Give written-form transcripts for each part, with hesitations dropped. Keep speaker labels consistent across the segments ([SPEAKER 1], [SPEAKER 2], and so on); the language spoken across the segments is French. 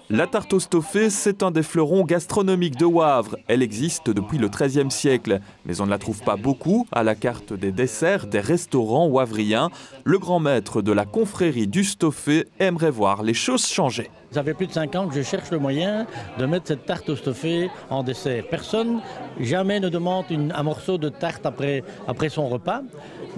[SPEAKER 1] La tarte au stoffé, c'est un des fleurons gastronomiques de Wavre. Elle existe depuis le XIIIe siècle, mais on ne la trouve pas beaucoup à la carte des desserts des restaurants wavriens. Le grand maître de la confrérie du stoffé aimerait voir les choses changer.
[SPEAKER 2] Ça fait plus de 5 ans que je cherche le moyen de mettre cette tarte au stoffé en dessert. Personne jamais ne demande un morceau de tarte après son repas.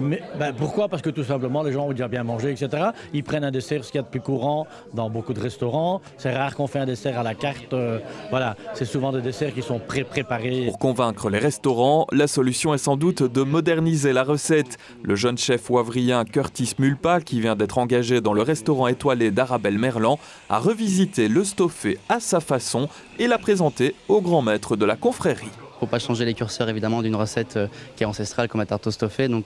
[SPEAKER 2] Mais, pourquoi? Parce que tout simplement, les gens ont déjà bien mangé, etc. Ils prennent un dessert, ce qu'il y a de plus courant dans beaucoup de restaurants. C'est rare qu'on fait un dessert à la carte. Voilà, c'est souvent des desserts qui sont préparés.
[SPEAKER 1] Pour convaincre les restaurants, la solution est sans doute de moderniser la recette. Le jeune chef wavrien Curtis Mulpa, qui vient d'être engagé dans le restaurant étoilé d'Arabelle Merlan, a revisité le stoffé à sa façon et l'a présenté au grand maître de la confrérie.
[SPEAKER 3] Il ne faut pas changer les curseurs évidemment d'une recette qui est ancestrale comme la tarte au stoffé. Donc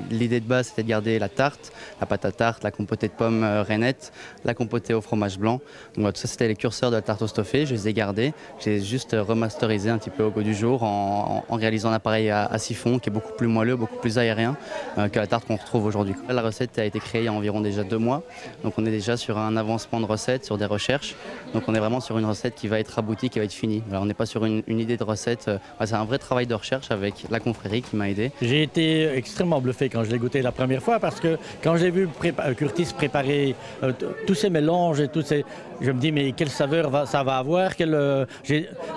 [SPEAKER 3] l'idée de base c'était de garder la tarte, la pâte à tarte, la compotée de pommes reinette, la compotée au fromage blanc. Donc tout ça c'était les curseurs de la tarte au stoffé, je les ai gardés. J'ai juste remasterisé un petit peu au goût du jour en réalisant un appareil à siphon qui est beaucoup plus moelleux, beaucoup plus aérien que la tarte qu'on retrouve aujourd'hui. La recette a été créée il y a environ déjà 2 mois. Donc on est déjà sur un avancement de recette, sur des recherches. Donc on est vraiment sur une recette qui va être aboutie, qui va être finie. Alors, on n'est pas sur une idée de recette. C'est un vrai travail de recherche avec la confrérie qui m'a aidé.
[SPEAKER 2] J'ai été extrêmement bluffé quand je l'ai goûté la première fois parce que quand j'ai vu Curtis préparer tous ces mélanges et je me dis mais quelle saveur ça va avoir.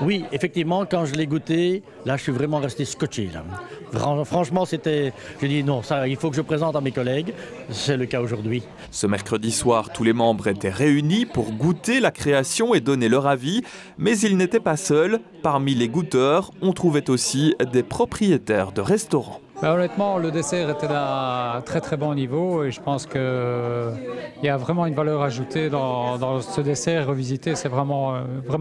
[SPEAKER 2] Oui, effectivement, quand je l'ai goûté, là je suis vraiment resté scotché. Là. Franchement, j'ai dit non, ça, il faut que je présente à mes collègues. C'est le cas aujourd'hui.
[SPEAKER 1] Ce mercredi soir, tous les membres étaient réunis pour goûter la création et donner leur avis. Mais ils n'étaient pas seuls. Parmi les goûteurs, on trouvait aussi des propriétaires de restaurants.
[SPEAKER 4] Honnêtement, le dessert était d'un très très bon niveau et je pense qu'il y a vraiment une valeur ajoutée dans ce dessert revisité. C'est vraiment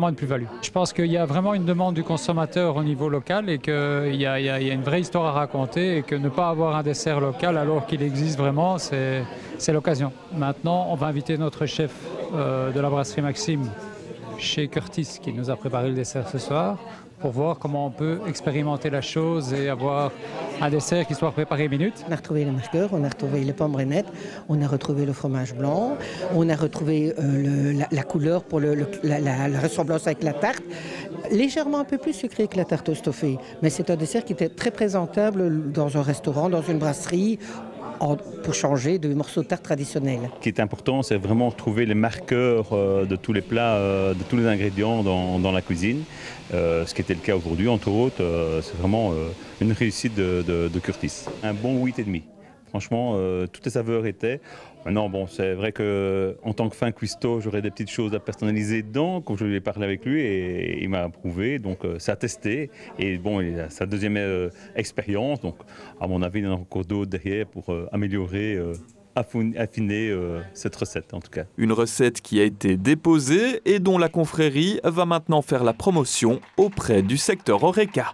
[SPEAKER 4] une plus-value. Je pense qu'il y a vraiment une demande du consommateur au niveau local et qu'il y a une vraie histoire à raconter et que ne pas avoir un dessert local alors qu'il existe vraiment, c'est l'occasion. Maintenant, on va inviter notre chef de la brasserie Maxime chez Curtis qui nous a préparé le dessert ce soir pour voir comment on peut expérimenter la chose et avoir un dessert qui soit préparé minute.
[SPEAKER 5] On a retrouvé le marqueur, on a retrouvé les pommes rainettes, on a retrouvé le fromage blanc, on a retrouvé la couleur pour la ressemblance avec la tarte, légèrement un peu plus sucré que la tarte au stoffé, mais c'est un dessert qui était très présentable dans un restaurant, dans une brasserie, pour changer de morceaux de tarte traditionnels.
[SPEAKER 6] Ce qui est important, c'est vraiment trouver les marqueurs de tous les plats, de tous les ingrédients dans la cuisine. Ce qui était le cas aujourd'hui, entre autres, c'est vraiment une réussite de Curtis. Un bon 8,5. Franchement, toutes les saveurs étaient. Maintenant, bon, c'est vrai qu'en tant que fin cuistot, j'aurais des petites choses à personnaliser dedans, comme je lui ai parlé avec lui, et il m'a approuvé, donc ça a testé. Et bon, il a sa deuxième expérience, donc à mon avis, il y en a encore d'autres derrière pour améliorer, affiner cette recette en tout cas.
[SPEAKER 1] Une recette qui a été déposée et dont la confrérie va maintenant faire la promotion auprès du secteur Horeca.